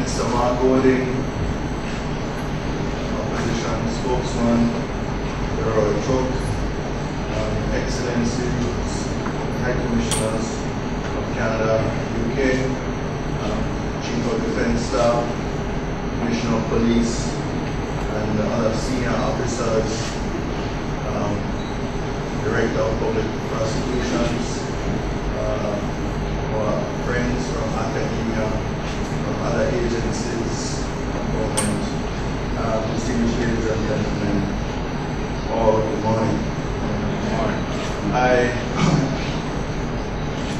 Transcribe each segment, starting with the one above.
Mr. Mark Golding, opposition spokesman, Roy Truck, Excellencies, High Commissioners of Canada and UK, Chief of Defence Staff, Commissioner of Police, and other senior officers, Director of Public Prosecutions, our friends from academia, from other agencies of government, distinguished ladies and gentlemen, all good morning.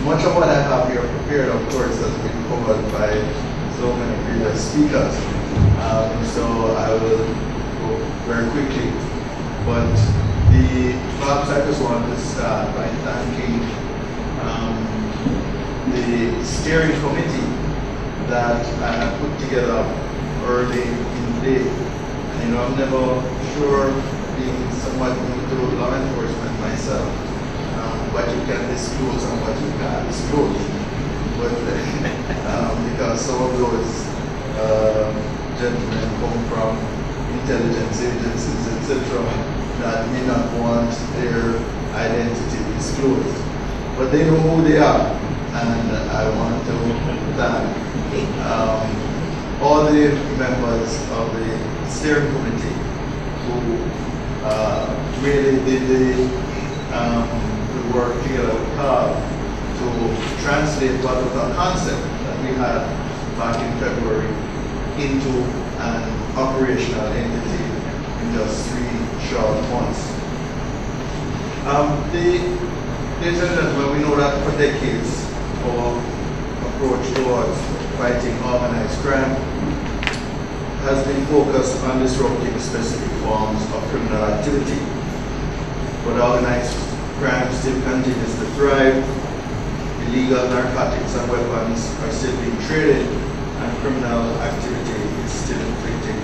Much of what I have here prepared, of course, has been covered by so many previous speakers, so I will go very quickly. But perhaps I just want to start by thanking the steering committee that I put together early in the day. And, I'm never sure, being somewhat new to law enforcement myself, what you can disclose and what you can't disclose. But because some of those gentlemen come from intelligence agencies, etc., that may not want their identity disclosed. But they know who they are, and I want to thank all the members of the steering committee who really did the work together with CARB to translate what was a concept that we had back in February into an operational entity in just 3 short months. Ladies and gentlemen, we know that for decades our approach towards fighting organized crime has been focused on disrupting specific forms of criminal activity. But organized crime still continues to thrive, illegal narcotics and weapons are still being traded, and criminal activity is still inflicting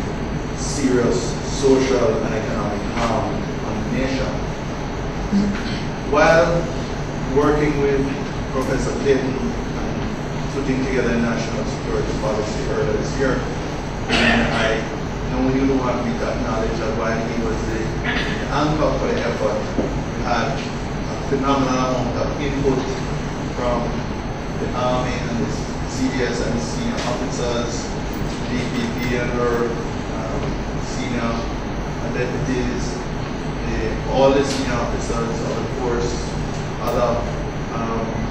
serious social and economic harm on the nation. While working with Professor Clayton and putting together a national security policy earlier this year, and I know you don't want me to acknowledge that while he was the anchor for the effort, we had a phenomenal amount of input from the Army and the CDS and senior officers, DPP and her senior deputies, all the senior officers of the force, other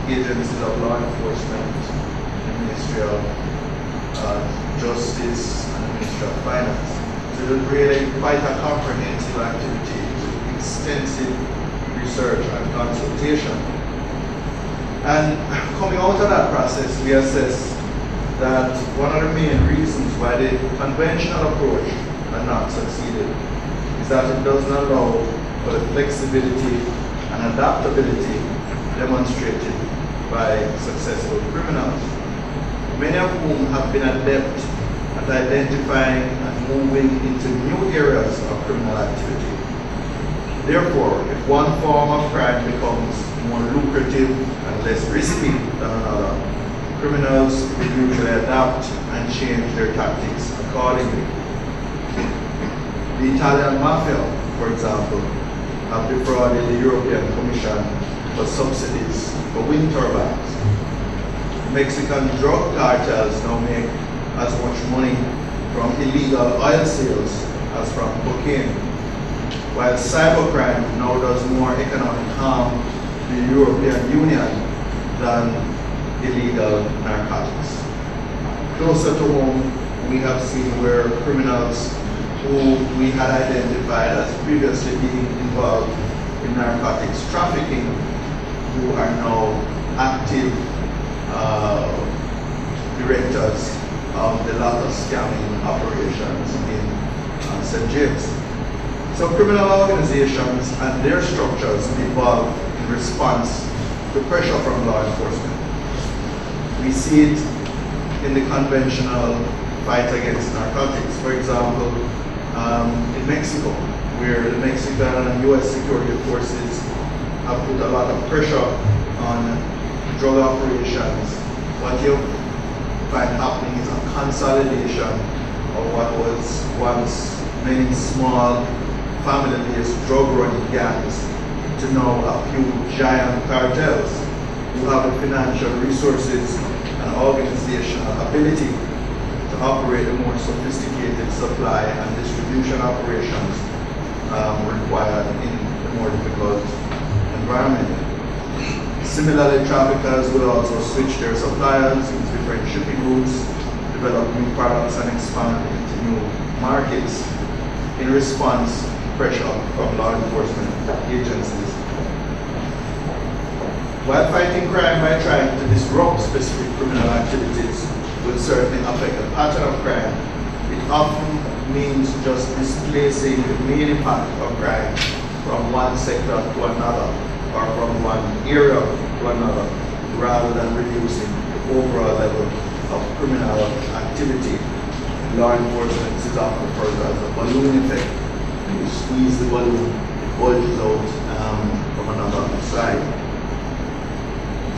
agencies of law enforcement, the Ministry of Justice and the Ministry of Finance. So it was really quite a comprehensive activity, extensive research and consultation. And coming out of that process, we assessed that one of the main reasons why the conventional approach had not succeeded is that it doesn't allow for the flexibility and adaptability demonstrated by successful criminals, many of whom have been adept at identifying and moving into new areas of criminal activity. Therefore, if one form of crime becomes more lucrative and less risky than another, criminals will usually adapt and change their tactics accordingly. The Italian Mafia, for example, have defrauded the European Commission for subsidies for wind turbines. Mexican drug cartels now make as much money from illegal oil sales as from cocaine, while cybercrime now does more economic harm to the European Union than illegal narcotics. Closer to home, we have seen where criminals who we had identified as previously being involved in narcotics trafficking, who are now active directors of the lot of scamming operations in St. James. So criminal organizations and their structures evolve in response to pressure from law enforcement. We see it in the conventional fight against narcotics. For example, in Mexico, where the Mexican and US security forces have put a lot of pressure on drug operations what you find happening is a consolidation of what was once many small family-based drug-running gangs to now a few giant cartels who have the financial resources and organizational ability to operate the more sophisticated supply and distribution operations required in the more difficult environment. Similarly, traffickers will also switch their suppliers into different shipping routes, develop new products, and expand into new markets in response to pressure from law enforcement agencies. While fighting crime by trying to disrupt specific criminal activities will certainly affect the pattern of crime, it often means just displacing the main impact of crime from one sector to another, or from one area to another, rather than reducing the overall level of criminal activity. Law enforcement is often referred to as a balloon effect. You squeeze the balloon, it bulges out from another side.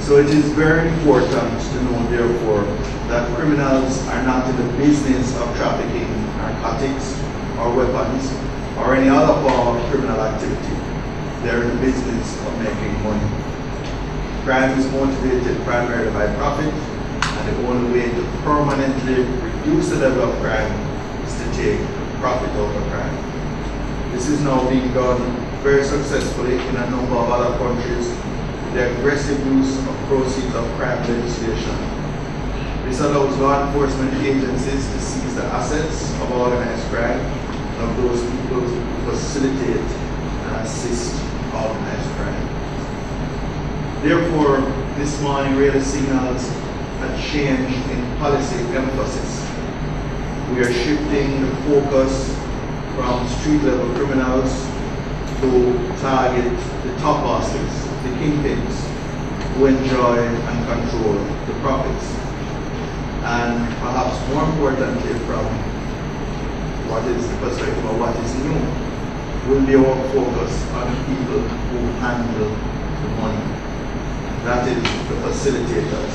So it is very important to know, therefore, that criminals are not in the business of trafficking narcotics or weapons or any other form of criminal activity. They're in the business of making money. Crime is motivated primarily by profit, and the only way to permanently reduce the level of crime is to take profit over crime. This is now being done very successfully in a number of other countries. The aggressive use of proceeds of crime legislation. This allows law enforcement agencies to seize the assets of organized crime and of those people who facilitate and assist organized crime. Therefore, this morning really signals a change in policy emphasis. We are shifting the focus from street-level criminals to target the top bosses, the kingpins, who enjoy and control the profits. And perhaps more importantly, from what is the perspective of what is new, will be our focus on the people who handle the money. That is the facilitators.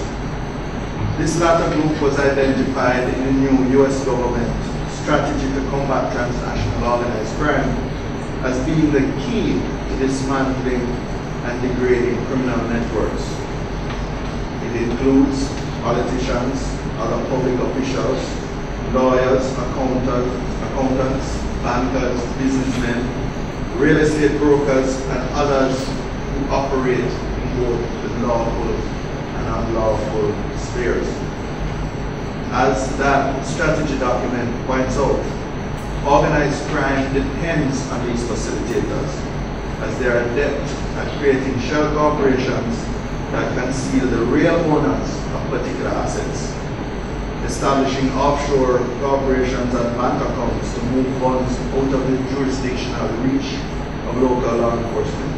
This latter group was identified in the new US government strategy to combat transnational organized crime as being the key to dismantling and degrading criminal networks. It includes politicians, other public officials, lawyers, accountants, bankers, businessmen, real estate brokers, and others who operate in both the lawful and unlawful spheres. As that strategy document points out, organized crime depends on these facilitators, as they are adept at creating shell corporations that conceal the real owners of particular assets, establishing offshore corporations and bank accounts to move funds out of the jurisdictional reach of local law enforcement,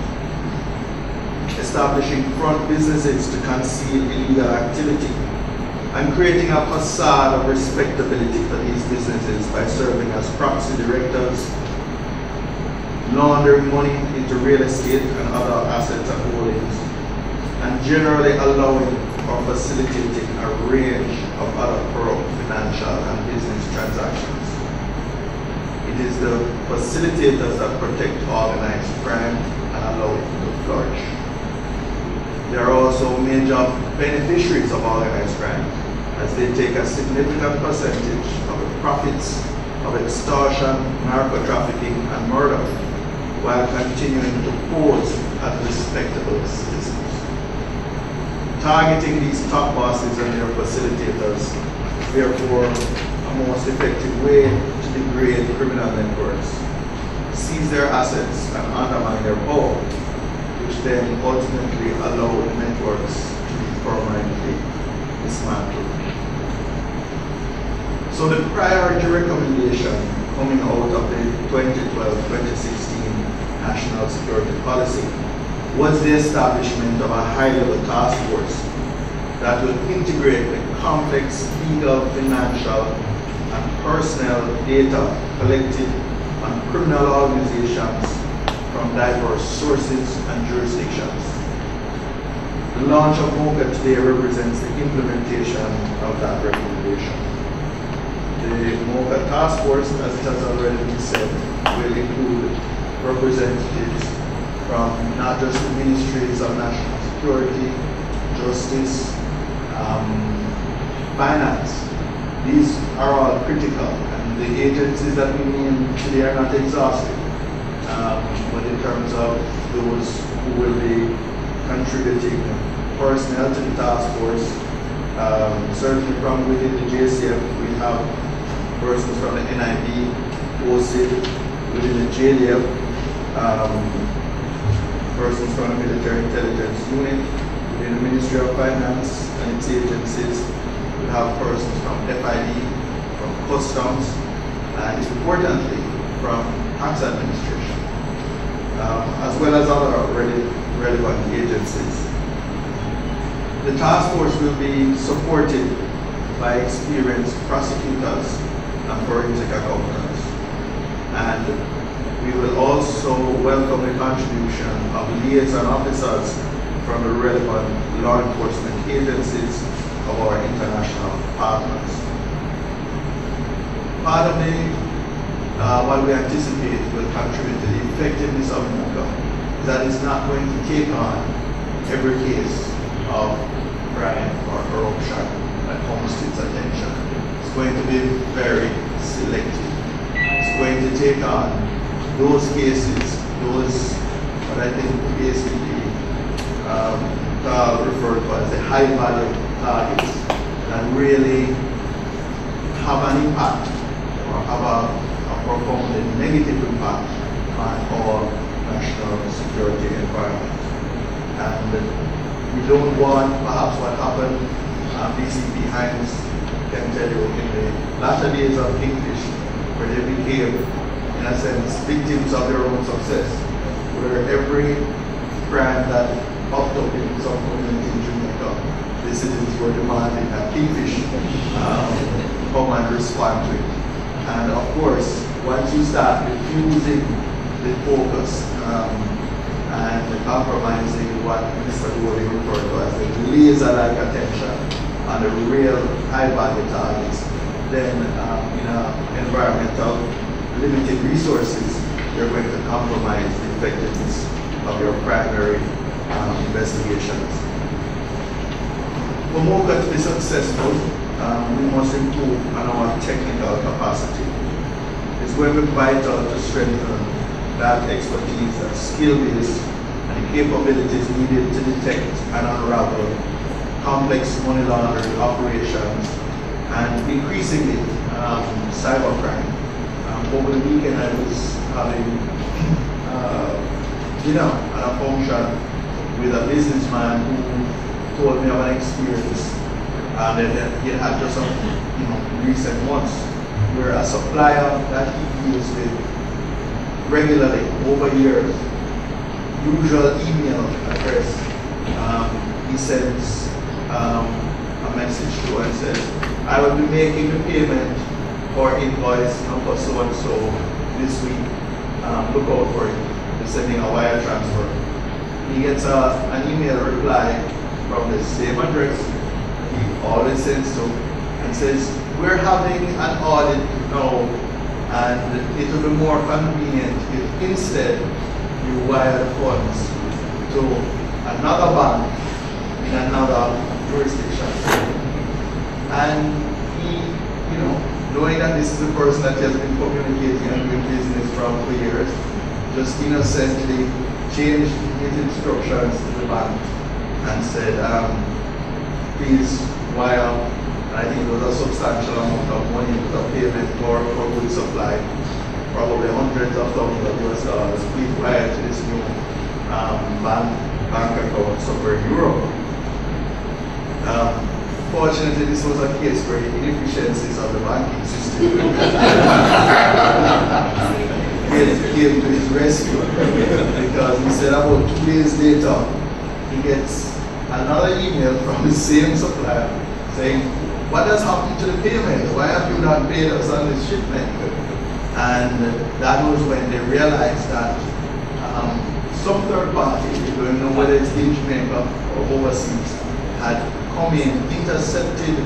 establishing front businesses to conceal illegal activity, and creating a facade of respectability for these businesses by serving as proxy directors, laundering money into real estate and other assets and holdings, and generally allowing or facilitating a range of other corrupt financial and business transactions. It is the facilitators that protect organized crime and allow it to flourish. They are also major beneficiaries of organized crime, as they take a significant percentage of the profits of extortion, narco-trafficking, and murder, while continuing to pose as respectable citizens. Targeting these top bosses and their facilitators is therefore a most effective way to degrade criminal networks, seize their assets, and undermine their power, which then ultimately allow the networks to be permanently dismantled. So the priority recommendation coming out of the 2012-2016 National Security Policy was the establishment of a high-level task force that will integrate the complex legal, financial, and personnel data collected on criminal organizations from diverse sources and jurisdictions. The launch of MOCA today represents the implementation of that recommendation. The MOCA task force, as it has already been said, will include representatives from not just the ministries of national security, justice, finance. These are all critical, and the agencies that we name today are not exhaustive. But in terms of those who will be contributing personnel to the task force, certainly from within the JCF, we have persons from the NIB, OSID, within the JDF, persons from the Military Intelligence Unit, within the Ministry of Finance and its agencies. We have persons from FID, from Customs, and importantly, from Tax Administration, as well as other relevant agencies. The task force will be supported by experienced prosecutors and forensic accountants. And we will also welcome the contribution of liaison officers from the relevant law enforcement agencies of our international partners. Part of what we anticipate will contribute to the effectiveness of MOCA is that it's not going to take on every case of crime or corruption that comes to its attention. It's going to be very selective. It's going to take on those cases, those what I think basically referred to as the high value targets that really have an impact or have a profound negative impact on our national security environment. And we don't want perhaps what happened, BCP Hines can tell you, in the latter days of Kingfish, where they became, in a sense, victims of their own success, where every crime that popped up in some community in Jamaica, the citizens were demanding that Kingfish come and respond to it. And of course, once you start refusing the focus and compromising what Mr. Gowdy referred to as the laser-like attention on the real high-value targets, then in an environment of limited resources, you're going to compromise the effectiveness of your primary investigations. For MOCA to be successful, we must improve on our technical capacity. It's going to be vital to strengthen that expertise, that skill base, and the capabilities needed to detect and unravel complex money laundering operations and increasingly cybercrime. Over the weekend I was having dinner at a function with a businessman who told me of an experience that he had just some recent months where a supplier that he deals with regularly over years, usual email address, he sends a message to and says, I will be making the payment or invoice number so and so this week. Look out for it. They're sending a wire transfer. He gets an email reply from the same address he always sends to and says, we're having an audit now and it will be more convenient if instead you wire funds to another bank in another jurisdiction. And he, knowing that this is a person that he has been communicating and doing business from for years, just innocently changed his instructions to the bank and said, please wire, and I think it was a substantial amount of money with a payment for good supply, probably hundreds of thousands of US dollars, please wire to this new bank account somewhere in Europe. Fortunately, this was a case where inefficiencies of the banking system came to his rescue, because he said about 2 days later, he gets another email from the same supplier saying, what has happened to the payment? Why have you not paid us on this shipment? And that was when they realized that some third party, don't know whether it's in Jamaica or overseas, had come in, intercepted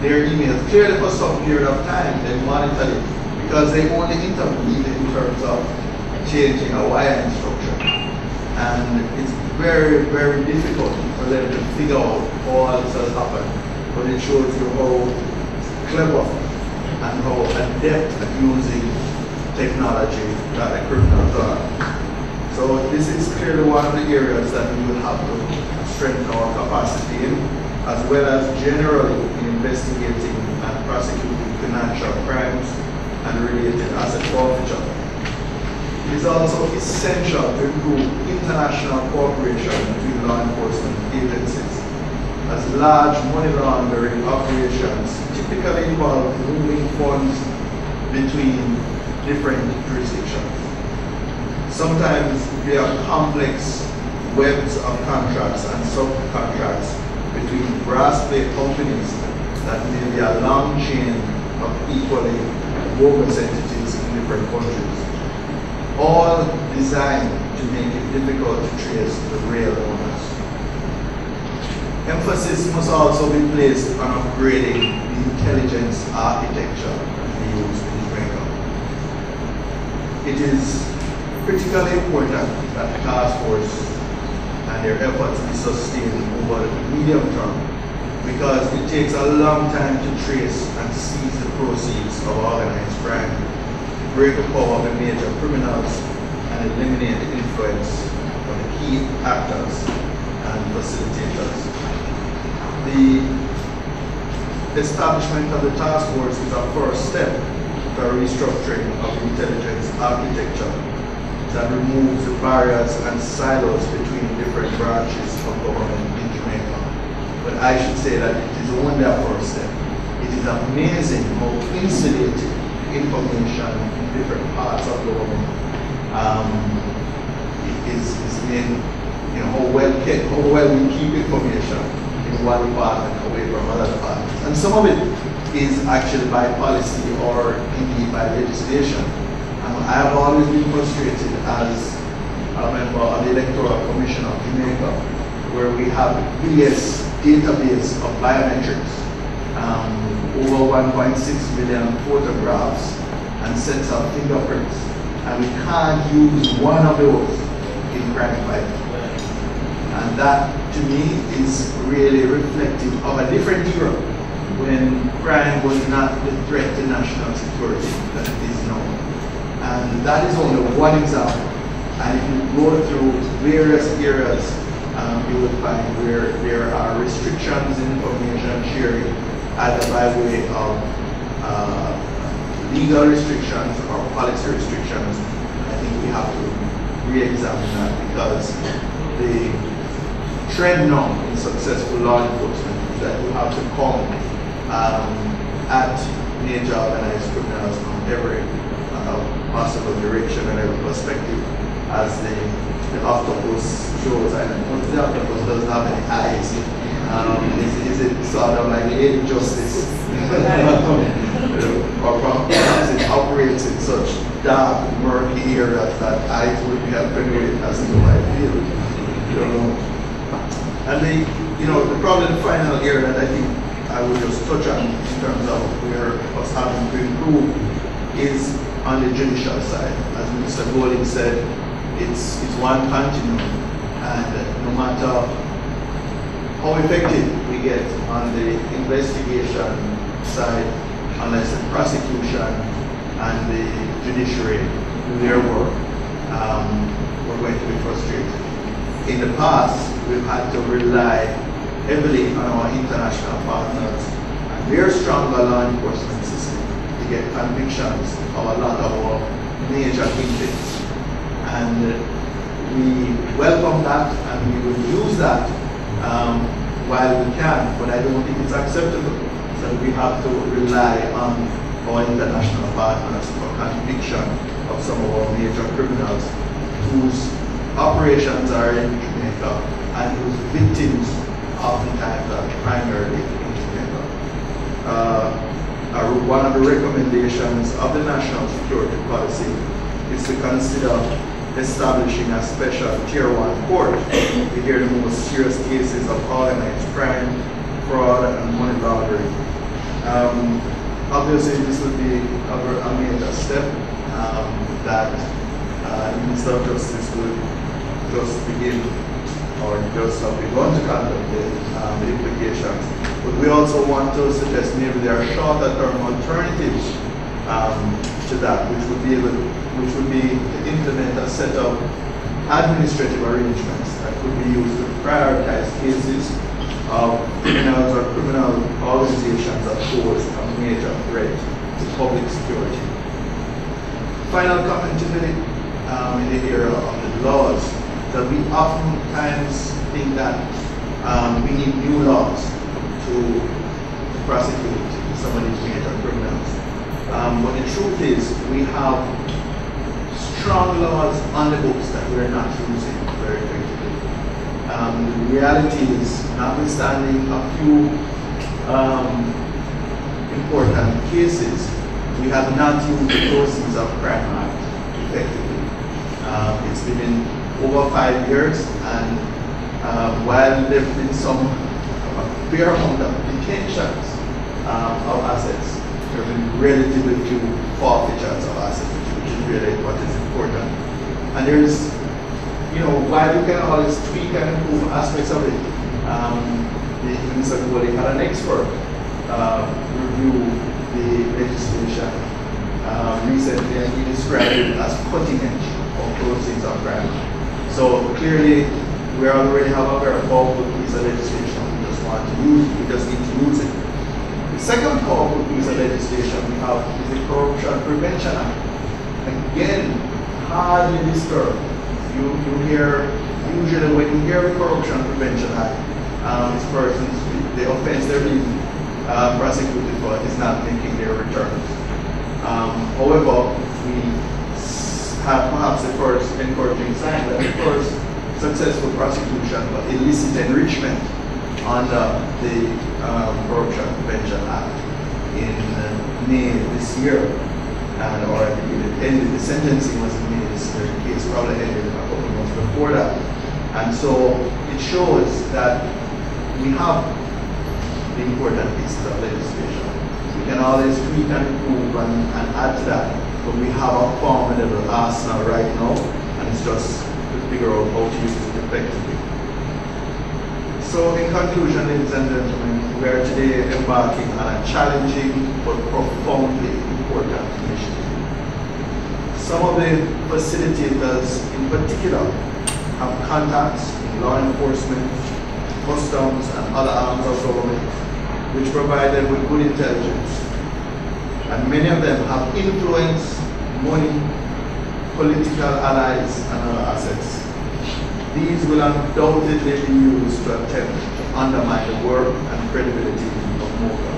their emails, clearly for some period of time, they monitored it, because they only intervened in terms of changing a wire instruction. And it's very, very difficult for them to figure out all this has happened, but it shows you how clever and how adept at using technology that the criminals are. So this is clearly one of the areas that we will have to strengthen our capacity in, as well as generally in investigating and prosecuting financial crimes and related asset forfeiture. It is also essential to improve international cooperation between law enforcement agencies, as large money laundering operations typically involve moving funds between different jurisdictions. Sometimes we have complex webs of contracts and subcontracts between brass plate companies that may be a long chain of equally bogus entities in different countries, all designed to make it difficult to trace the real owners. Emphasis must also be placed on upgrading the intelligence architecture we use in Jamaica. It is critically important that the task force and their efforts be sustained over the medium term, because it takes a long time to trace and seize the proceeds of organized crime, break the power of the major criminals, and eliminate the influence of the key actors and facilitators. The establishment of the task force is a first step to a restructuring of the intelligence architecture that removes the barriers and silos between different branches of government in Jamaica. But I should say that it is only a first step. It is amazing how insulated information in different parts of government is in, how well we keep information in one department away from other departments. And some of it is actually by policy or indeed by legislation. I have always been frustrated as a member of the Electoral Commission of Jamaica, where we have the biggest database of biometrics, over 1.6 million photographs and sets of fingerprints, and we can't use one of those in crime fighting. And that, to me, is really reflective of a different era, when crime was not the threat to national security that it is now. And that is only one example. And if you go through various areas, you will find where there are restrictions in information sharing, either by way of legal restrictions or policy restrictions. I think we have to re-examine that, because the trend now in successful law enforcement is that you have to come at major organized criminals from every possible direction and every perspective, as the octopus shows. And once the octopus doesn't have any eyes, is it sort of like the justice? Or perhaps it operates in such dark, murky areas that eyes would be helping as to how I feel. And the probably the final area that I think I would just touch on in terms of where us having to improve is on the judicial side. As Mr. Golding said, it's one continuum, and no matter how effective we get on the investigation side, unless the prosecution and the judiciary do their work, we're going to be frustrated. In the past, we've had to rely heavily on our international partners and their stronger law enforcement system to get convictions of a lot of our major kingpins. And we welcome that, and we will use that while we can, but I don't think it's acceptable. So we have to rely on our international partners for conviction of some of our major criminals whose operations are in Jamaica and whose victims oftentimes are primarily in Jamaica. One of the recommendations of the National Security Policy is to consider establishing a special Tier 1 court to hear the most serious cases of organized crime, fraud, and money laundering. Obviously, this would be a major step that the Minister of Justice would just begin or just have begun to contemplate the implications. But we also want to suggest maybe there are shorter term alternatives to that, which would be to implement a set of administrative arrangements that could be used to prioritize cases of criminals or criminal organizations that pose a major threat to public security. Final comment in the area of the laws, that we oftentimes think that we need new laws to prosecute some of these major criminals. But the truth is, we have strong laws on the books that we're not using very effectively. The reality is, notwithstanding a few important cases, we have not used the Proceeds of Crime Act effectively. It's been over 5 years, and while there have been some fair amount of detentions of assets, there have been relatively few forfeitures of assets, which is really what is important. And there's, while you can always tweak and improve aspects of it, the Minister Gowody had an expert review the legislation recently, and he described it as cutting edge of Proceeds of Crime. So clearly, we already have a very powerful piece of legislation. We just want to use it. We just need to use it. The second powerful piece of legislation we have is the Corruption Prevention Act. Again, hardly disturbed. You hear, usually when you hear the Corruption Prevention Act, these persons, the offense they're being prosecuted for is not making their returns. However, we have perhaps the first encouraging sign that the first successful prosecution of illicit enrichment under the Corruption Prevention Act in May this year, or it ended, the sentencing was in May this year, the case probably ended a couple of months before that. And so it shows that we have the important pieces of legislation. We can always tweak and improve and add to that, but we have a formidable arsenal right now, and it's just to figure out how to use it effectively. So in conclusion, ladies and gentlemen, we are today embarking on a challenging but profoundly important initiative. Some of the facilitators in particular have contacts in law enforcement, customs, and other arms of government, which provide them with good intelligence. And many of them have influence, money, political allies, and other assets. These will undoubtedly be used to attempt to undermine the work and credibility of MOCA.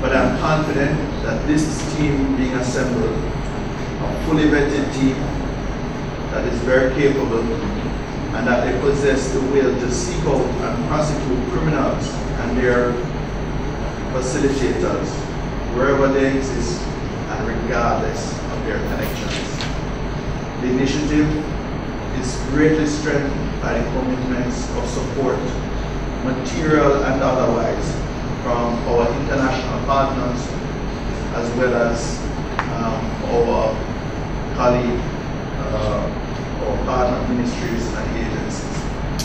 But I'm confident that this team being assembled, a fully vetted team that is very capable, and that they possess the will to seek out and prosecute criminals and their facilitators wherever they exist and regardless of their connections. The initiative is greatly strengthened by the commitments of support, material and otherwise, from our international partners as well as our colleague, our partner ministries and agencies.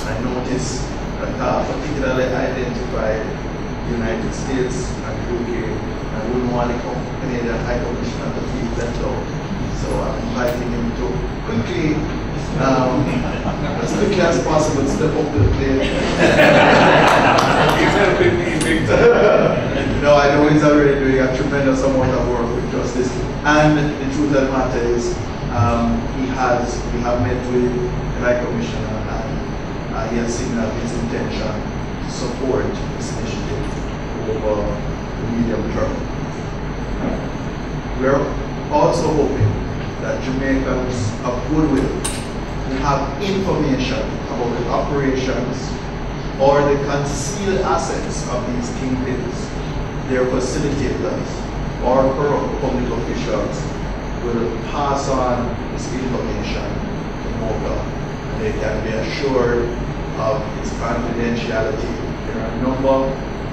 And I noticed that particularly identified the United States and UK. I wouldn't want the Canadian High Commissioner to feel left out. So I'm inviting him to quickly, as quickly as possible, step up to the plate. No, I know he's already doing a tremendous amount of work with justice. And the truth of the matter is, we have met with the High Commissioner, and he has signaled his intention to support this initiative over the medium term. We're also hoping that Jamaicans of goodwill will have information about the operations or the concealed assets of these kingpins, their facilitators, or corrupt public officials, will pass on this information to MOCA, and they can be assured of its confidentiality. There are a number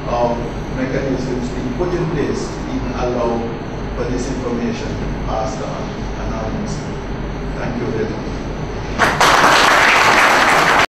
of mechanisms being put in place to even allow for this information to be passed on anonymously. Thank you.